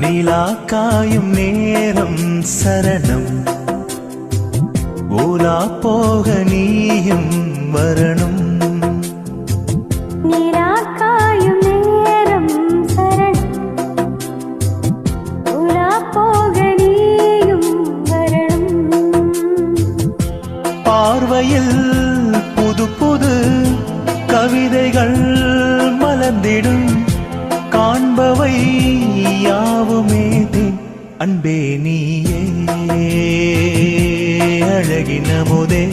நீலா காயும் நேரம் சரணம் ஊலா போக நீயும் வரணும் நீலா காயும் நேரம் சரணம் ஊலா போக நீயும் வரணும் பார்வையில் புது புது கவிதைகள் மலர்ந்திடும் காண்பவை யாவுமே அன்பே நீயே அழகின முதே